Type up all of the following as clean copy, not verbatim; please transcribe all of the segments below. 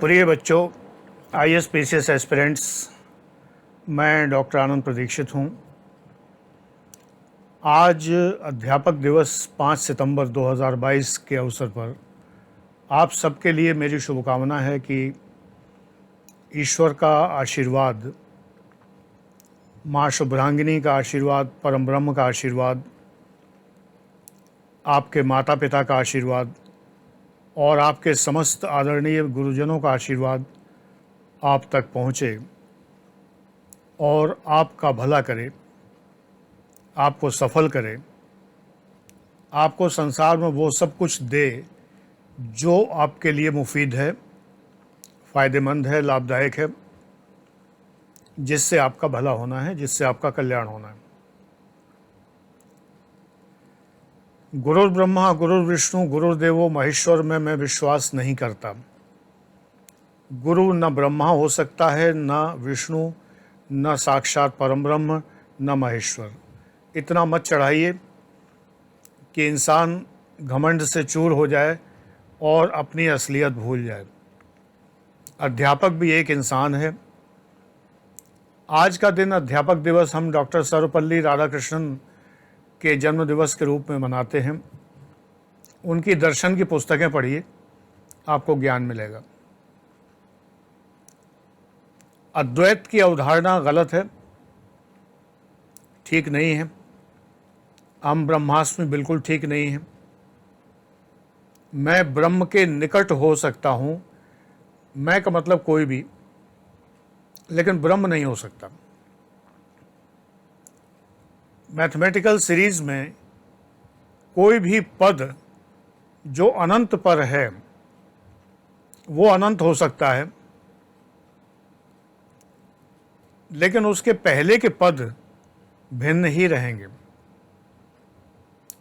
प्रिय बच्चों, IAS PCS aspirants, मैं डॉक्टर आनंद प्रदीक्षित हूँ। आज अध्यापक दिवस 5 सितंबर 2022 के अवसर पर आप सबके लिए मेरी शुभकामना है कि ईश्वर का आशीर्वाद, माँ शुभ्रांगिनी का आशीर्वाद, परम ब्रह्म का आशीर्वाद, आपके माता पिता का आशीर्वाद और आपके समस्त आदरणीय गुरुजनों का आशीर्वाद आप तक पहुँचे और आपका भला करे, आपको सफल करे, आपको संसार में वो सब कुछ दे जो आपके लिए मुफीद है, फ़ायदेमंद है, लाभदायक है, जिससे आपका भला होना है, जिससे आपका कल्याण होना है। गुरुर्ब्रह्मा गुरुर्विष्णु गुरुर्देवो महेश्वर में मैं विश्वास नहीं करता। गुरु न ब्रह्मा हो सकता है, न विष्णु, न साक्षात परम ब्रह्म, न महेश्वर। इतना मत चढ़ाइए कि इंसान घमंड से चूर हो जाए और अपनी असलियत भूल जाए। अध्यापक भी एक इंसान है। आज का दिन अध्यापक दिवस हम डॉक्टर सर्वपल्ली राधाकृष्णन के जन्म दिवस के रूप में मनाते हैं। उनकी दर्शन की पुस्तकें पढ़िए, आपको ज्ञान मिलेगा। अद्वैत की अवधारणा गलत है, ठीक नहीं है। हम ब्रह्मास्मि बिल्कुल ठीक नहीं है। मैं ब्रह्म के निकट हो सकता हूँ, मैं का मतलब कोई भी, लेकिन ब्रह्म नहीं हो सकता। मैथमेटिकल सीरीज में कोई भी पद जो अनंत पर है वो अनंत हो सकता है, लेकिन उसके पहले के पद भिन्न ही रहेंगे,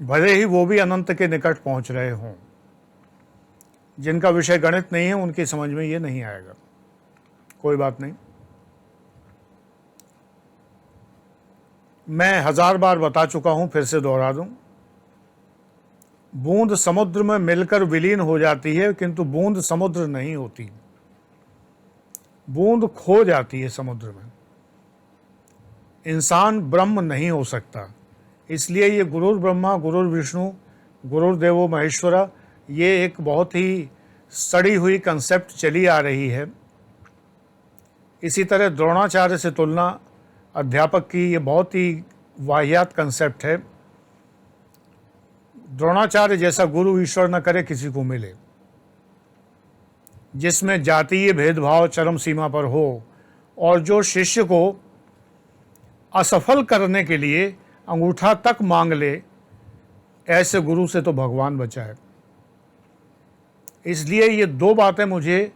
भले ही वो भी अनंत के निकट पहुंच रहे हों। जिनका विषय गणित नहीं है उनकी समझ में ये नहीं आएगा, कोई बात नहीं। मैं 1000 बार बता चुका हूं, फिर से दोहरा दूं। बूंद समुद्र में मिलकर विलीन हो जाती है, किंतु बूंद समुद्र नहीं होती। बूंद खो जाती है समुद्र में। इंसान ब्रह्म नहीं हो सकता। इसलिए ये गुरुर ब्रह्मा गुरुर विष्णु गुरुर्देवो महेश्वरा, ये एक बहुत ही सड़ी हुई कंसेप्ट चली आ रही है। इसी तरह द्रोणाचार्य से तुलना अध्यापक की ये बहुत ही वाहियात कंसेप्ट है। द्रोणाचार्य जैसा गुरु ईश्वर न करे किसी को मिले, जिसमें जातीय भेदभाव चरम सीमा पर हो और जो शिष्य को असफल करने के लिए अंगूठा तक मांग ले, ऐसे गुरु से तो भगवान बचाए। इसलिए ये दो बातें मुझे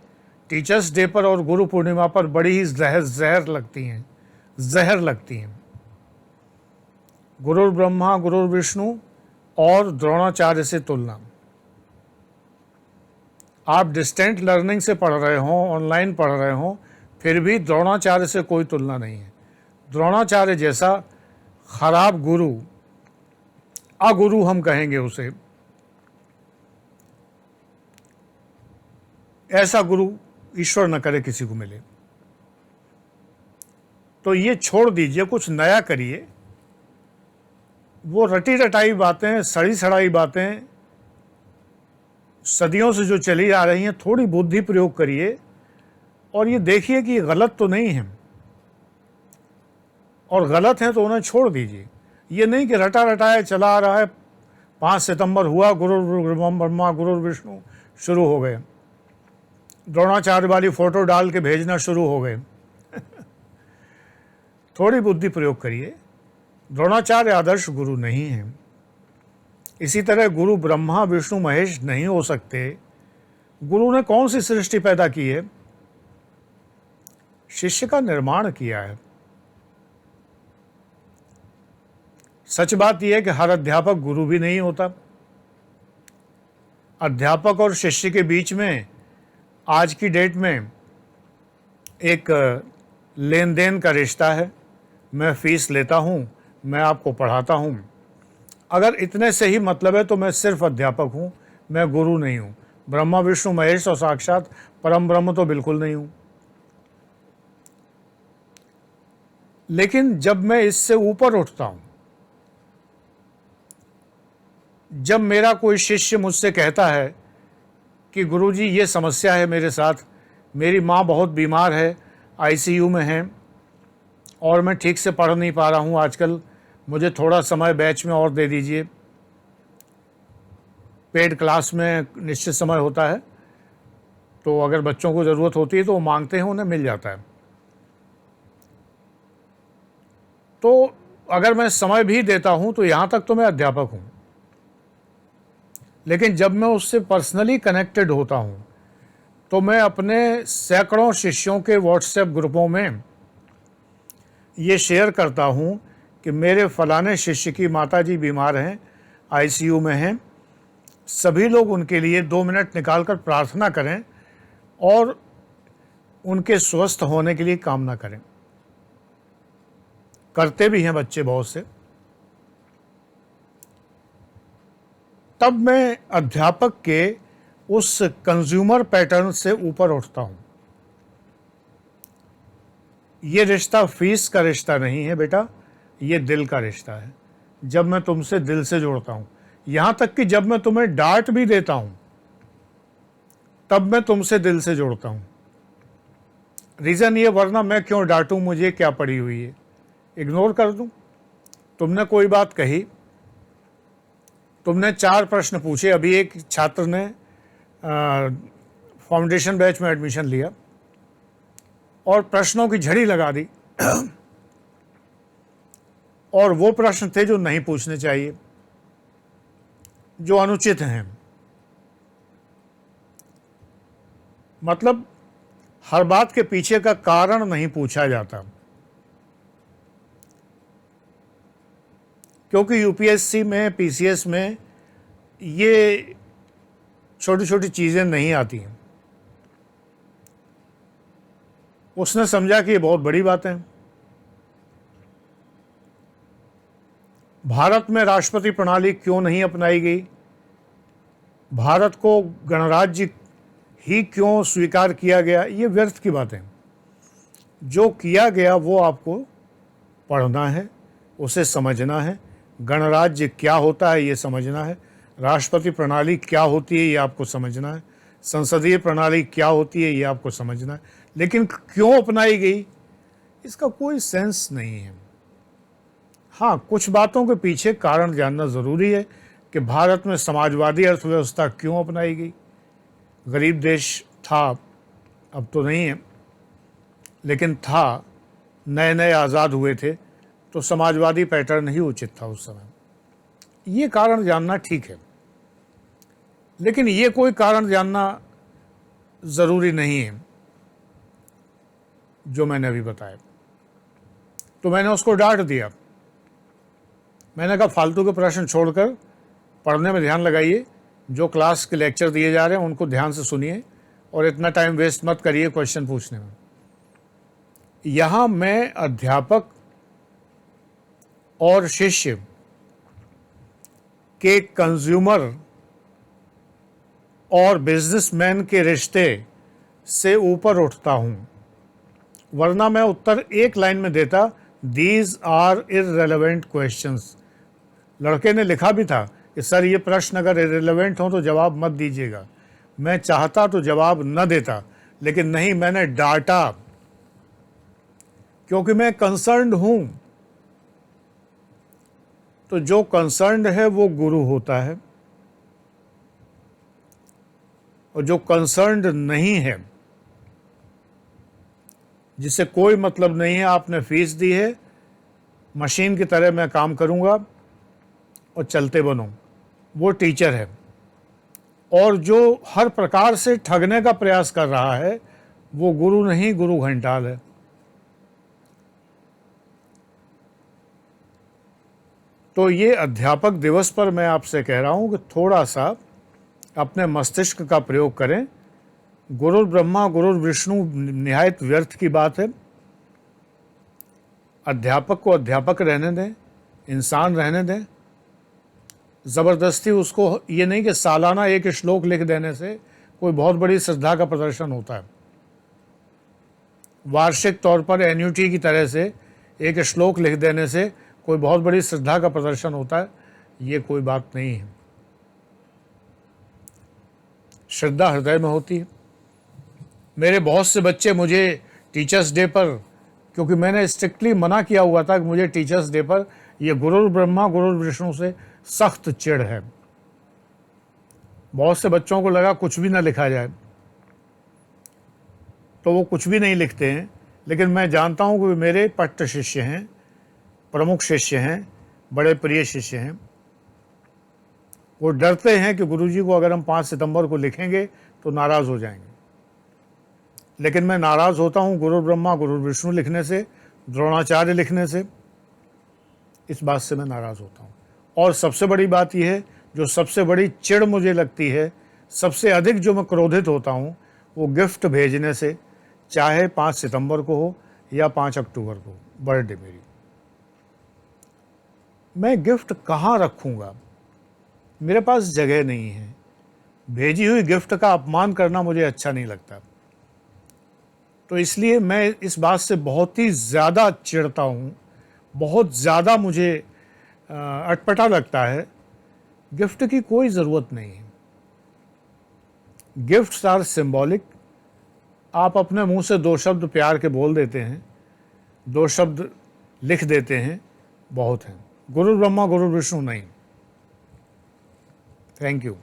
टीचर्स डे पर और गुरु पूर्णिमा पर बड़ी ही जहर लगती हैं। गुरुर ब्रह्मा गुरुर विष्णु और द्रोणाचार्य से तुलना। आप डिस्टेंट लर्निंग से पढ़ रहे हों, ऑनलाइन पढ़ रहे हों, फिर भी द्रोणाचार्य से कोई तुलना नहीं है। द्रोणाचार्य जैसा खराब गुरु, अगुरु हम कहेंगे उसे, ऐसा गुरु ईश्वर न करे किसी को मिले। तो ये छोड़ दीजिए, कुछ नया करिए। वो रटी रटाई बातें, सड़ी सड़ाई बातें, सदियों से जो चली आ रही हैं, थोड़ी बुद्धि प्रयोग करिए और ये देखिए कि गलत तो नहीं है, और गलत है तो उन्हें छोड़ दीजिए। ये नहीं कि रटा रटाया चला आ रहा है। 5 सितंबर हुआ, गुरुर ब्रह्मा गुरुर विष्णु शुरू हो गए, द्रोणाचार्य वाली फोटो डाल के भेजना शुरू हो गए। थोड़ी बुद्धि प्रयोग करिए। द्रोणाचार्य आदर्श गुरु नहीं है। इसी तरह गुरु ब्रह्मा विष्णु महेश नहीं हो सकते। गुरु ने कौन सी सृष्टि पैदा की है? शिष्य का निर्माण किया है। सच बात यह है कि हर अध्यापक गुरु भी नहीं होता। अध्यापक और शिष्य के बीच में आज की डेट में एक लेन देन का रिश्ता है। मैं फीस लेता हूँ, मैं आपको पढ़ाता हूँ। अगर इतने से ही मतलब है तो मैं सिर्फ अध्यापक हूँ, मैं गुरु नहीं हूँ। ब्रह्मा विष्णु महेश और साक्षात परम ब्रह्म तो बिल्कुल नहीं हूं। लेकिन जब मैं इससे ऊपर उठता हूं, जब मेरा कोई शिष्य मुझसे कहता है कि गुरुजी ये समस्या है मेरे साथ, मेरी माँ बहुत बीमार है, आईसीयू में है और मैं ठीक से पढ़ नहीं पा रहा हूँ आजकल, मुझे थोड़ा समय बैच में और दे दीजिए। पेड क्लास में निश्चित समय होता है, तो अगर बच्चों को ज़रूरत होती है तो वो मांगते हैं, उन्हें मिल जाता है। तो अगर मैं समय भी देता हूँ तो यहाँ तक तो मैं अध्यापक हूँ, लेकिन जब मैं उससे पर्सनली कनेक्टेड होता हूँ तो मैं अपने सैकड़ों शिष्यों के व्हाट्सएप ग्रुपों में ये शेयर करता हूँ कि मेरे फलाने शिष्य की माताजी बीमार हैं, आईसीयू में हैं, सभी लोग उनके लिए 2 मिनट निकालकर प्रार्थना करें और उनके स्वस्थ होने के लिए कामना करें। करते भी हैं बच्चे बहुत से। तब मैं अध्यापक के उस कंज्यूमर पैटर्न से ऊपर उठता हूं। ये रिश्ता फीस का रिश्ता नहीं है बेटा, ये दिल का रिश्ता है। जब मैं तुमसे दिल से जोड़ता हूं, यहां तक कि जब मैं तुम्हें डांट भी देता हूं तब मैं तुमसे दिल से जोड़ता हूं। रीजन ये, वरना मैं क्यों डांटूं, मुझे क्या पड़ी हुई है, इग्नोर कर दूं। तुमने कोई बात कही, तुमने 4 प्रश्न पूछे। अभी एक छात्र ने फाउंडेशन बैच में एडमिशन लिया और प्रश्नों की झड़ी लगा दी और वो प्रश्न थे जो नहीं पूछने चाहिए, जो अनुचित हैं। मतलब हर बात के पीछे का कारण नहीं पूछा जाता, क्योंकि यूपीएससी में, पीसीएस में ये छोटी छोटी चीज़ें नहीं आती हैं। उसने समझा कि ये बहुत बड़ी बात है। भारत में राष्ट्रपति प्रणाली क्यों नहीं अपनाई गई, भारत को गणराज्य ही क्यों स्वीकार किया गया, ये व्यर्थ की बातें। जो किया गया वो आपको पढ़ना है, उसे समझना है। गणराज्य क्या होता है ये समझना है, राष्ट्रपति प्रणाली क्या होती है ये आपको समझना है, संसदीय प्रणाली क्या होती है ये आपको समझना है। लेकिन क्यों अपनाई गई इसका कोई सेंस नहीं है। हाँ, कुछ बातों के पीछे कारण जानना ज़रूरी है कि भारत में समाजवादी अर्थव्यवस्था क्यों अपनाई गई। गरीब देश था, अब तो नहीं है, लेकिन था, नए नए आज़ाद हुए थे, तो समाजवादी पैटर्न ही उचित था उस समय। ये कारण जानना ठीक है, लेकिन ये कोई कारण जानना ज़रूरी नहीं है जो मैंने अभी बताया। तो मैंने उसको डांट दिया। मैंने कहा फालतू के प्रश्न छोड़कर पढ़ने में ध्यान लगाइए, जो क्लास के लेक्चर दिए जा रहे हैं उनको ध्यान से सुनिए और इतना टाइम वेस्ट मत करिए क्वेश्चन पूछने में। यहाँ मैं अध्यापक और शिष्य के कंज्यूमर और बिजनेसमैन के रिश्ते से ऊपर उठता हूं, वरना मैं उत्तर एक लाइन में देता, दीज आर इररिलेवेंट क्वेश्चंस। लड़के ने लिखा भी था कि सर ये प्रश्न अगर इररिलेवेंट हो तो जवाब मत दीजिएगा। मैं चाहता तो जवाब न देता, लेकिन नहीं, मैंने डांटा क्योंकि मैं कंसर्न्ड हूं। तो जो कंसर्न्ड है वो गुरु होता है, और जो कंसर्न्ड नहीं है, जिसे कोई मतलब नहीं है, आपने फीस दी है, मशीन की तरह मैं काम करूंगा और चलते बनो, वो टीचर है। और जो हर प्रकार से ठगने का प्रयास कर रहा है वो गुरु नहीं, गुरु घंटाल है। तो ये अध्यापक दिवस पर मैं आपसे कह रहा हूं कि थोड़ा सा अपने मस्तिष्क का प्रयोग करें। गुरु ब्रह्मा गुरु विष्णु निहायत व्यर्थ की बात है। अध्यापक को अध्यापक रहने दें, इंसान रहने दें। ज़बरदस्ती उसको ये नहीं कि सालाना एक श्लोक लिख देने से कोई बहुत बड़ी श्रद्धा का प्रदर्शन होता है। वार्षिक तौर पर एन्युटी की तरह से एक श्लोक लिख देने से कोई बहुत बड़ी श्रद्धा का प्रदर्शन होता है, ये कोई बात नहीं है। श्रद्धा हृदय में होती है। मेरे बहुत से बच्चे मुझे टीचर्स डे पर, क्योंकि मैंने स्ट्रिक्टली मना किया हुआ था कि मुझे टीचर्स डे पर ये गुरु ब्रह्मा गुरु विष्णु से सख्त चिढ़ है, बहुत से बच्चों को लगा कुछ भी ना लिखा जाए, तो वो कुछ भी नहीं लिखते हैं। लेकिन मैं जानता हूँ कि मेरे पट्ट शिष्य हैं, प्रमुख शिष्य हैं, बड़े प्रिय शिष्य हैं। वो डरते हैं कि गुरुजी को अगर हम 5 सितंबर को लिखेंगे तो नाराज़ हो जाएंगे। लेकिन मैं नाराज़ होता हूँ गुरु ब्रह्मा गुरु विष्णु लिखने से, द्रोणाचार्य लिखने से, इस बात से मैं नाराज़ होता हूँ। और सबसे बड़ी बात यह है, जो सबसे बड़ी चिढ़ मुझे लगती है, सबसे अधिक जो मैं क्रोधित होता हूँ, वो गिफ्ट भेजने से, चाहे 5 सितंबर को हो या 5 अक्टूबर को, बर्थडे मेरी। मैं गिफ्ट कहाँ रखूँगा? मेरे पास जगह नहीं है। भेजी हुई गिफ्ट का अपमान करना मुझे अच्छा नहीं लगता। तो इसलिए मैं इस बात से बहुत ही ज़्यादा चिढ़ता हूँ, बहुत ज़्यादा मुझे अटपटा लगता है। गिफ्ट की कोई ज़रूरत नहीं है। Gifts are symbolic. आप अपने मुंह से 2 शब्द प्यार के बोल देते हैं, 2 शब्द लिख देते हैं, बहुत हैं। गुरु ब्रह्मा गुरु विष्णु नहीं। Thank you.